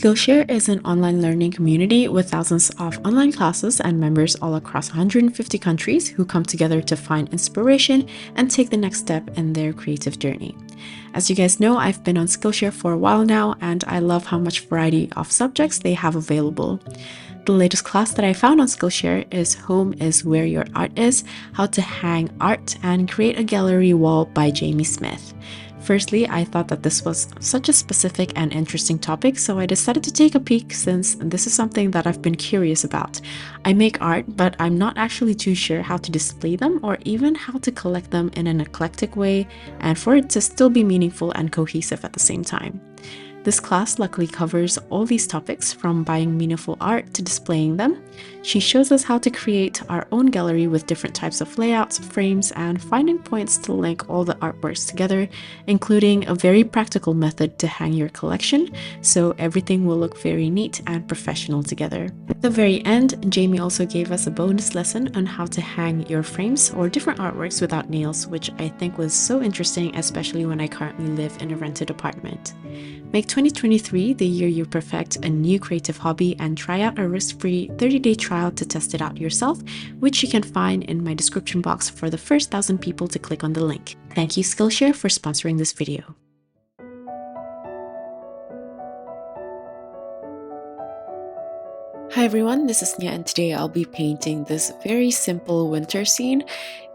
Skillshare is an online learning community with thousands of online classes and members all across 150 countries who come together to find inspiration and take the next step in their creative journey. As you guys know, I've been on Skillshare for a while now, and I love how much variety of subjects they have available. The latest class that I found on Skillshare is Home is Where Your Art Is, How to Hang Art and Create a Gallery Wall by Jamie Smith. Firstly, I thought that this was such a specific and interesting topic, so I decided to take a peek since this is something that I've been curious about. I make art, but I'm not actually too sure how to display them or even how to collect them in an eclectic way and for it to still be meaningful and cohesive at the same time. This class luckily covers all these topics, from buying meaningful art to displaying them. She shows us how to create our own gallery with different types of layouts, frames, and finding points to link all the artworks together, including a very practical method to hang your collection, so everything will look very neat and professional together. At the very end, Jamie also gave us a bonus lesson on how to hang your frames or different artworks without nails, which I think was so interesting, especially when I currently live in a rented apartment. Make 2023 the year you perfect a new creative hobby and try out a risk-free 30-day trial to test it out yourself, which you can find in my description box for the first 1,000 people to click on the link. Thank you Skillshare for sponsoring this video. Hi everyone, this is Nia and today I'll be painting this very simple winter scene.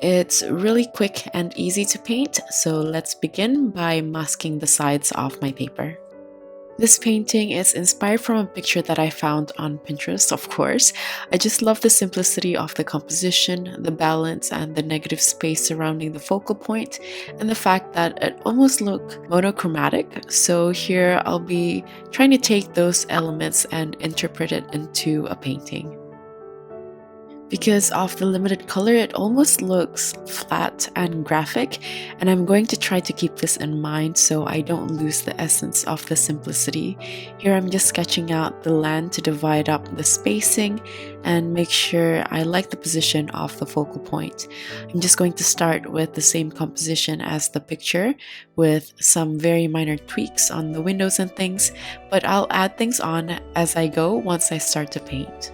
It's really quick and easy to paint, so let's begin by masking the sides of my paper. This painting is inspired from a picture that I found on Pinterest, of course. I just love the simplicity of the composition, the balance, and the negative space surrounding the focal point, and the fact that it almost looks monochromatic. So here I'll be trying to take those elements and interpret it into a painting. Because of the limited color, it almost looks flat and graphic, and I'm going to try to keep this in mind so I don't lose the essence of the simplicity. Here I'm just sketching out the land to divide up the spacing and make sure I like the position of the focal point. I'm just going to start with the same composition as the picture with some very minor tweaks on the windows and things, but I'll add things on as I go once I start to paint.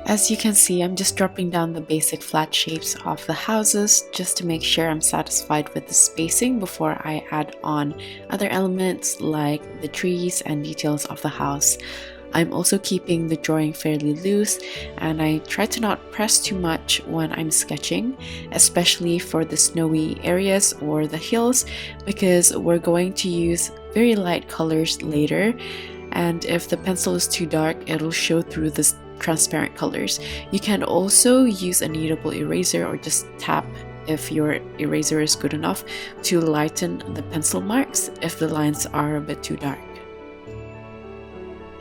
As you can see, I'm just dropping down the basic flat shapes of the houses just to make sure I'm satisfied with the spacing before I add on other elements like the trees and details of the house. I'm also keeping the drawing fairly loose, and I try to not press too much when I'm sketching, especially for the snowy areas or the hills, because we're going to use very light colors later, and if the pencil is too dark, it'll show through this transparent colors. You can also use a kneadable eraser or just tap if your eraser is good enough to lighten the pencil marks if the lines are a bit too dark.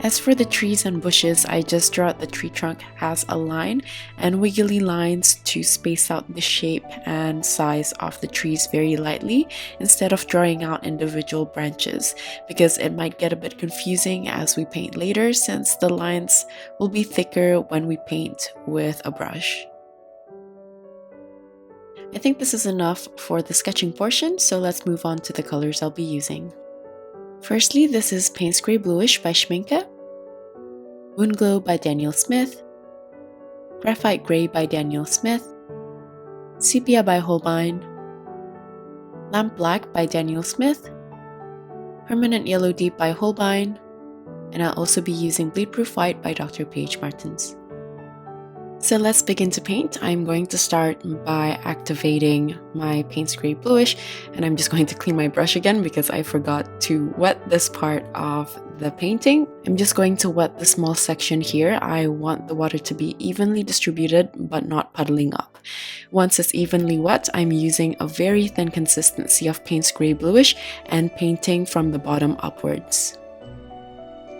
As for the trees and bushes, I just draw the tree trunk as a line and wiggly lines to space out the shape and size of the trees very lightly instead of drawing out individual branches, because it might get a bit confusing as we paint later since the lines will be thicker when we paint with a brush. I think this is enough for the sketching portion, so let's move on to the colors I'll be using. Firstly, this is Payne's Grey Bluish by Schminncke, Moonglow by Daniel Smith, Graphite Grey by Daniel Smith, Sepia by Holbein, Lamp Black by Daniel Smith, Permanent Yellow Deep by Holbein, and I'll also be using Bleed Proof White by Dr. Paige Martens. So let's begin to paint. I'm going to start by activating my Payne's Grey Bluish, and I'm just going to clean my brush again because I forgot to wet this part of the painting. I'm just going to wet the small section here. I want the water to be evenly distributed but not puddling up. Once it's evenly wet, I'm using a very thin consistency of Payne's Grey Bluish and painting from the bottom upwards.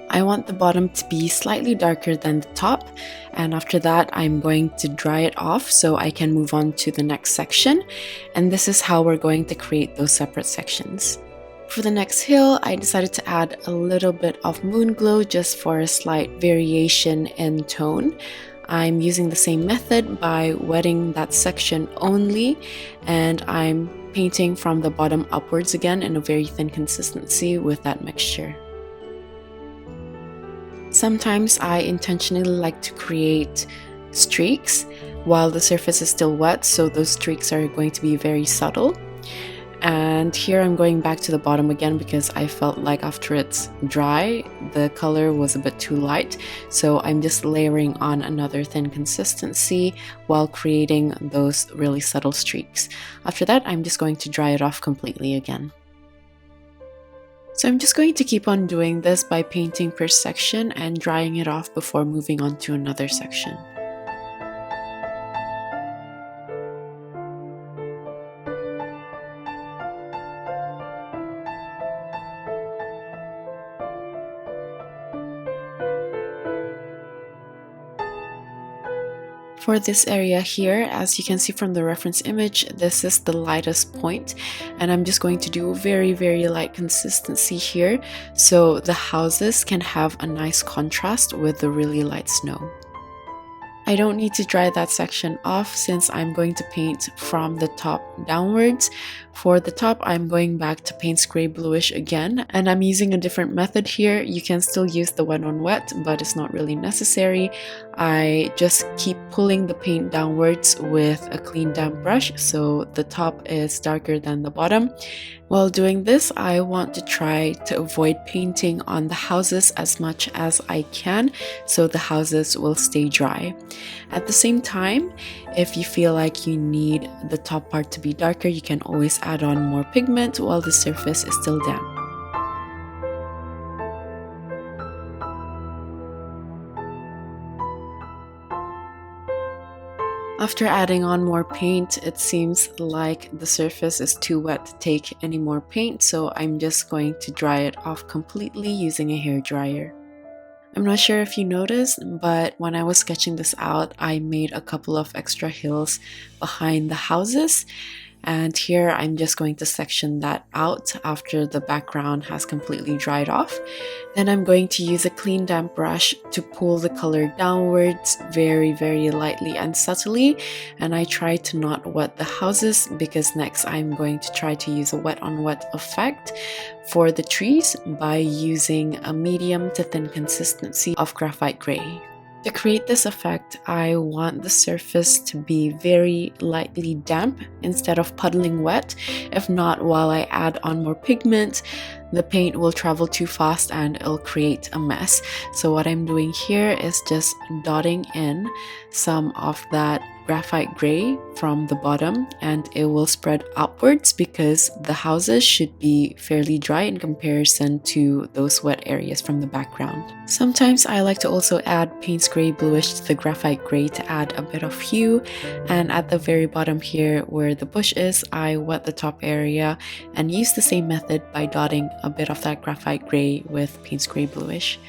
I want the bottom to be slightly darker than the top, and after that I'm going to dry it off so I can move on to the next section, and this is how we're going to create those separate sections. For the next hill, I decided to add a little bit of Moonglow just for a slight variation in tone. I'm using the same method by wetting that section only, and I'm painting from the bottom upwards again in a very thin consistency with that mixture. Sometimes I intentionally like to create streaks while the surface is still wet, so those streaks are going to be very subtle. And here I'm going back to the bottom again because I felt like after it's dry, the color was a bit too light. So I'm just layering on another thin consistency while creating those really subtle streaks. After that, I'm just going to dry it off completely again. So I'm just going to keep on doing this by painting per section and drying it off before moving on to another section. For this area here, as you can see from the reference image, this is the lightest point, and I'm just going to do a very light consistency here so the houses can have a nice contrast with the really light snow. I don't need to dry that section off since I'm going to paint from the top downwards. For the top, I'm going back to Payne's Gray Bluish again, and I'm using a different method here. You can still use the wet on wet, but it's not really necessary. I just keep pulling the paint downwards with a clean damp brush so the top is darker than the bottom. While doing this, I want to try to avoid painting on the houses as much as I can so the houses will stay dry. At the same time, if you feel like you need the top part to be darker, you can always add on more pigment while the surface is still damp. After adding on more paint, it seems like the surface is too wet to take any more paint, so I'm just going to dry it off completely using a hairdryer. I'm not sure if you noticed, but when I was sketching this out, I made a couple of extra hills behind the houses. And here I'm just going to section that out after the background has completely dried off. Then I'm going to use a clean damp brush to pull the color downwards very lightly and subtly. And I try to not wet the houses because next I'm going to try to use a wet on wet effect for the trees by using a medium to thin consistency of graphite gray. To create this effect, I want the surface to be very lightly damp instead of puddling wet. If not, while I add on more pigment, the paint will travel too fast and it'll create a mess. So what I'm doing here is just dotting in some of that graphite gray from the bottom, and it will spread upwards because the houses should be fairly dry in comparison to those wet areas from the background. Sometimes I like to also add Payne's Gray Bluish to the graphite gray to add a bit of hue, and at the very bottom here where the bush is, I wet the top area and use the same method by dotting a bit of that graphite gray with Payne's Gray Bluish.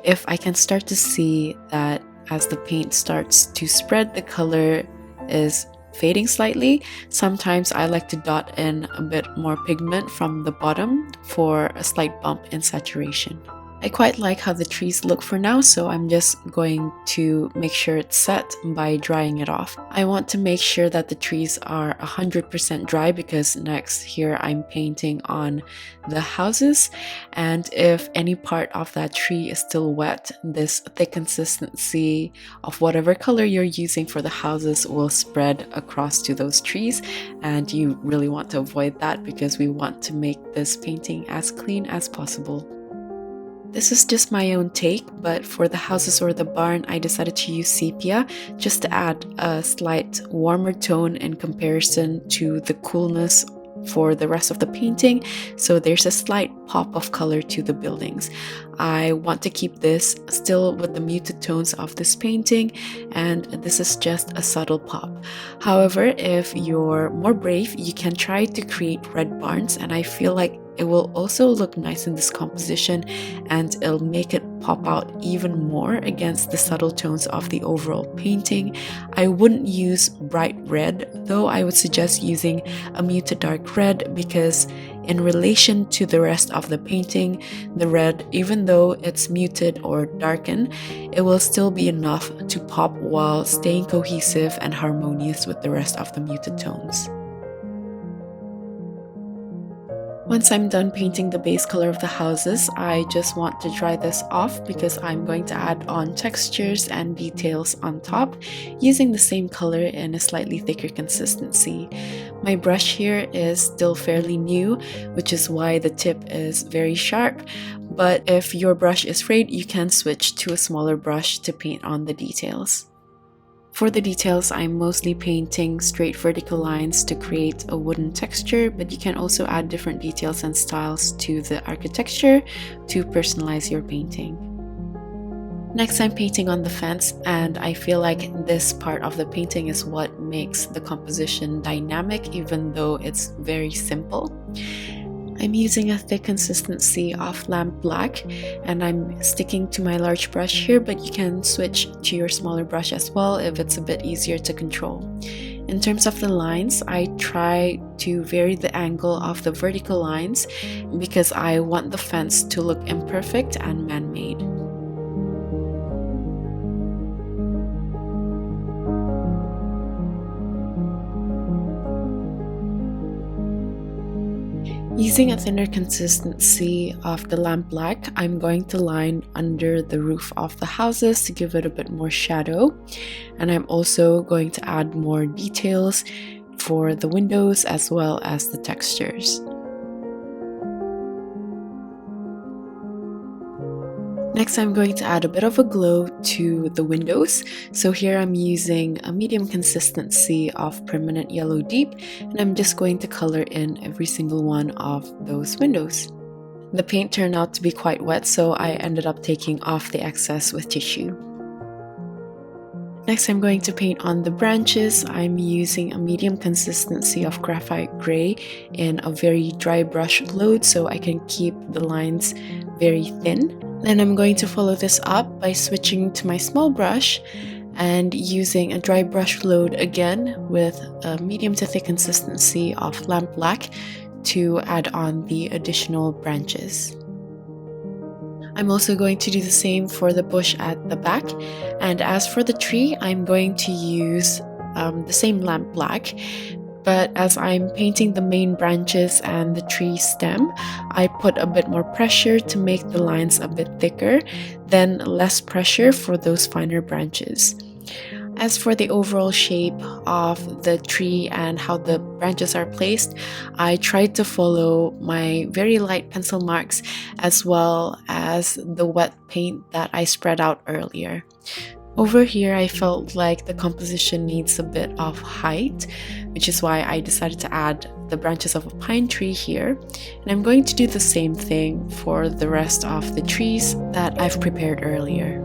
If I can start to see that as the paint starts to spread, the color is fading slightly, sometimes I like to dot in a bit more pigment from the bottom for a slight bump in saturation. I quite like how the trees look for now, so I'm just going to make sure it's set by drying it off. I want to make sure that the trees are 100% dry because next here I'm painting on the houses, and if any part of that tree is still wet, this thick consistency of whatever color you're using for the houses will spread across to those trees, and you really want to avoid that because we want to make this painting as clean as possible. This is just my own take, but for the houses or the barn, I decided to use sepia just to add a slight warmer tone in comparison to the coolness for the rest of the painting, so there's a slight pop of color to the buildings. I want to keep this still with the muted tones of this painting, and this is just a subtle pop. However, if you're more brave, you can try to create red barns, and I feel like it will also look nice in this composition and it'll make it pop out even more against the subtle tones of the overall painting. I wouldn't use bright red though. I would suggest using a muted dark red because in relation to the rest of the painting, the red, even though it's muted or darkened, it will still be enough to pop while staying cohesive and harmonious with the rest of the muted tones. Once I'm done painting the base color of the houses, I just want to dry this off because I'm going to add on textures and details on top using the same color in a slightly thicker consistency. My brush here is still fairly new, which is why the tip is very sharp, but if your brush is frayed, you can switch to a smaller brush to paint on the details. For the details, I'm mostly painting straight vertical lines to create a wooden texture, but you can also add different details and styles to the architecture to personalize your painting. Next, I'm painting on the fence, and I feel like this part of the painting is what makes the composition dynamic, even though it's very simple. I'm using a thick consistency of lamp black, and I'm sticking to my large brush here, but you can switch to your smaller brush as well if it's a bit easier to control. In terms of the lines, I try to vary the angle of the vertical lines because I want the fence to look imperfect and man-made. Using a thinner consistency of the lamp black, I'm going to line under the roof of the houses to give it a bit more shadow. And I'm also going to add more details for the windows as well as the textures. Next, I'm going to add a bit of a glow to the windows. So here I'm using a medium consistency of permanent yellow deep, and I'm just going to color in every single one of those windows. The paint turned out to be quite wet, so I ended up taking off the excess with tissue. Next, I'm going to paint on the branches. I'm using a medium consistency of graphite gray in a very dry brush load so I can keep the lines very thin. Then I'm going to follow this up by switching to my small brush and using a dry brush load again with a medium to thick consistency of lamp black to add on the additional branches. I'm also going to do the same for the bush at the back, and as for the tree, I'm going to use the same lamp black, but as I'm painting the main branches and the tree stem, I put a bit more pressure to make the lines a bit thicker, then less pressure for those finer branches. As for the overall shape of the tree and how the branches are placed, I tried to follow my very light pencil marks as well as the wet paint that I spread out earlier. Over here, I felt like the composition needs a bit of height, which is why I decided to add the branches of a pine tree here. And I'm going to do the same thing for the rest of the trees that I've prepared earlier.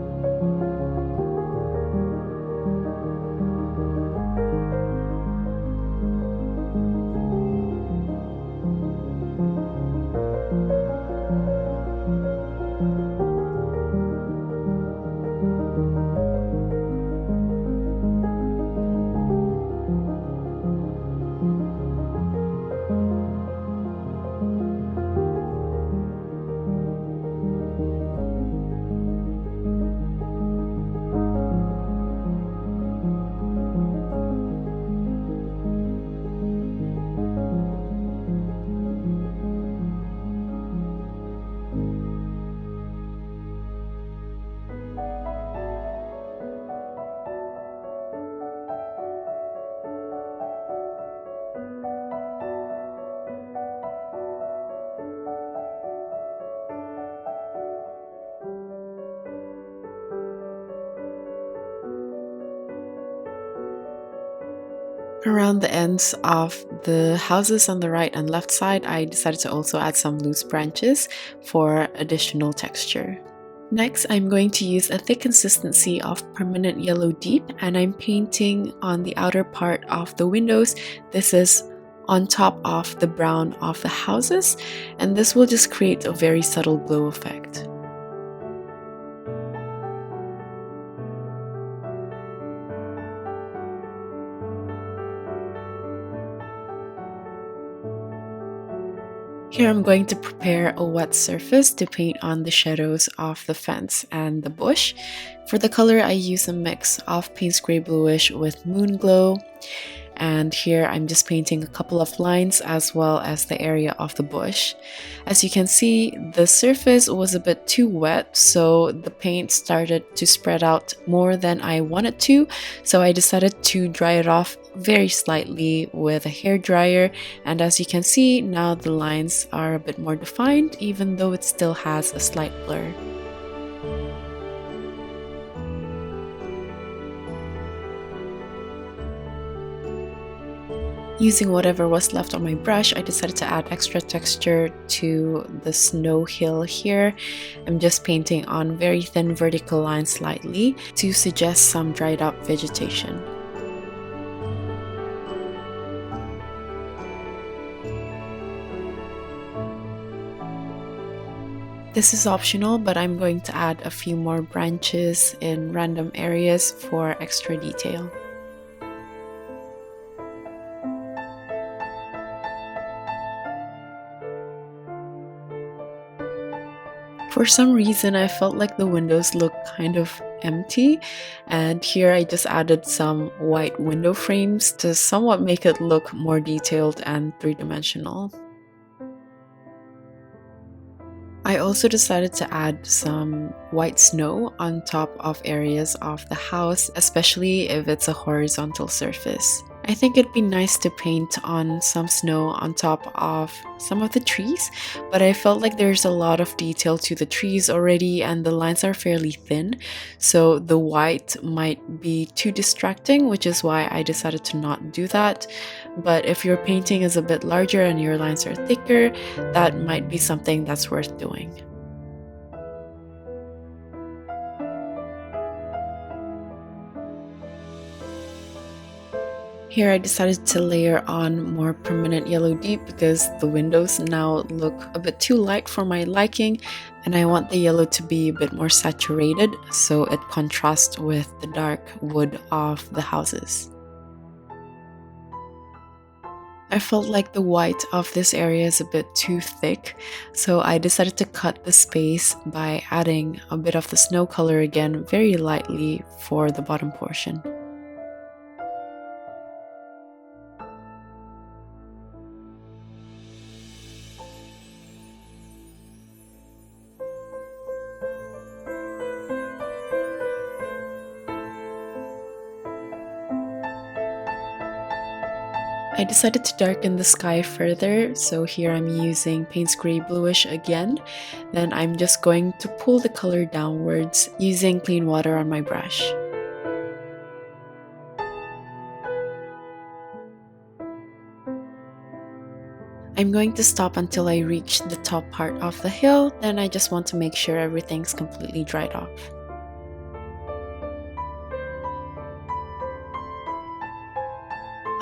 Around the ends of the houses on the right and left side, I decided to also add some loose branches for additional texture. Next, I'm going to use a thick consistency of permanent yellow deep, and I'm painting on the outer part of the windows. This is on top of the brown of the houses, and this will just create a very subtle glow effect. Here I'm going to prepare a wet surface to paint on the shadows of the fence and the bush. For the color, I use a mix of Payne's Grey Bluish with Moon Glow. and here I'm just painting a couple of lines as well as the area of the bush. As you can see, the surface was a bit too wet, so the paint started to spread out more than I wanted to, so I decided to dry it off very slightly with a hair dryer, and as you can see, now the lines are a bit more defined even though it still has a slight blur. Using whatever was left on my brush, I decided to add extra texture to the snow hill here. I'm just painting on very thin vertical lines slightly to suggest some dried up vegetation. This is optional, but I'm going to add a few more branches in random areas for extra detail. For some reason, I felt like the windows looked kind of empty, and here I just added some white window frames to somewhat make it look more detailed and three-dimensional. I also decided to add some white snow on top of areas of the house, especially if it's a horizontal surface. I think it'd be nice to paint on some snow on top of some of the trees, but I felt like there's a lot of detail to the trees already and the lines are fairly thin, so the white might be too distracting, which is why I decided to not do that. But if your painting is a bit larger and your lines are thicker, that might be something that's worth doing. Here I decided to layer on more permanent yellow deep because the windows now look a bit too light for my liking, and I want the yellow to be a bit more saturated so it contrasts with the dark wood of the houses. I felt like the white of this area is a bit too thick, so I decided to cut the space by adding a bit of the snow color again very lightly for the bottom portion. I decided to darken the sky further, so here I'm using Payne's Gray Bluish again. Then I'm just going to pull the color downwards using clean water on my brush. I'm going to stop until I reach the top part of the hill, then I just want to make sure everything's completely dried off.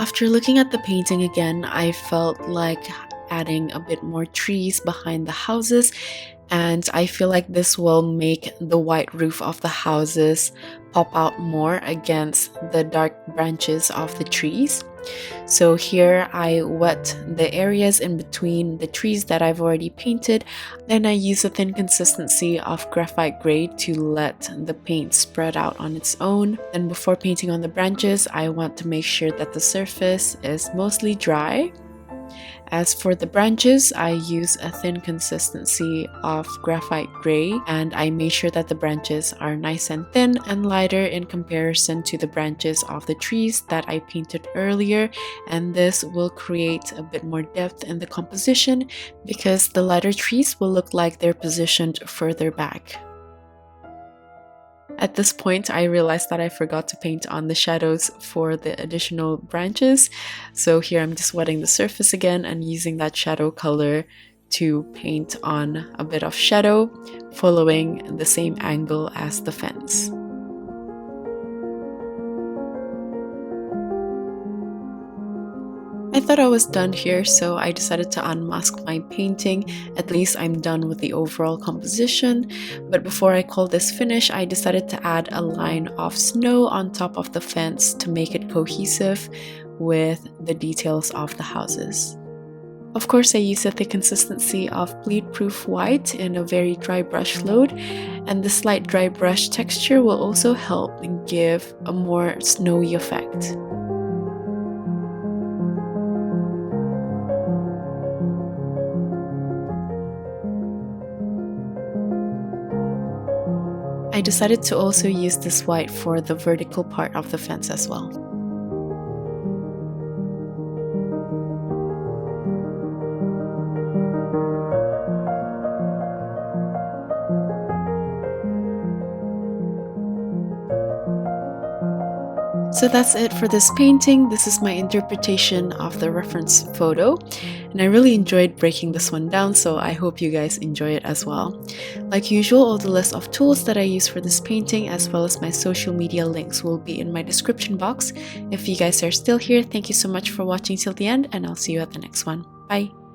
After looking at the painting again, I felt like adding a bit more trees behind the houses, and I feel like this will make the white roof of the houses pop out more against the dark branches of the trees. So here I wet the areas in between the trees that I've already painted. Then I use a thin consistency of graphite gray to let the paint spread out on its own. Then before painting on the branches, I want to make sure that the surface is mostly dry. As for the branches, I use a thin consistency of graphite gray, and I made sure that the branches are nice and thin and lighter in comparison to the branches of the trees that I painted earlier, and this will create a bit more depth in the composition because the lighter trees will look like they're positioned further back. At this point, I realized that I forgot to paint on the shadows for the additional branches. So here I'm just wetting the surface again and using that shadow color to paint on a bit of shadow, following the same angle as the fence. I thought I was done here, so I decided to unmask my painting. At least I'm done with the overall composition. But before I call this finish, I decided to add a line of snow on top of the fence to make it cohesive with the details of the houses. Of course, I used a thick consistency of bleed-proof white in a very dry brush load, and the slight dry brush texture will also help give a more snowy effect. I decided to also use this white for the vertical part of the fence as well. So that's it for this painting. This is my interpretation of the reference photo, and I really enjoyed breaking this one down, so I hope you guys enjoy it as well. Like usual, all the list of tools that I use for this painting as well as my social media links will be in my description box. If you guys are still here, thank you so much for watching till the end, and I'll see you at the next one. Bye!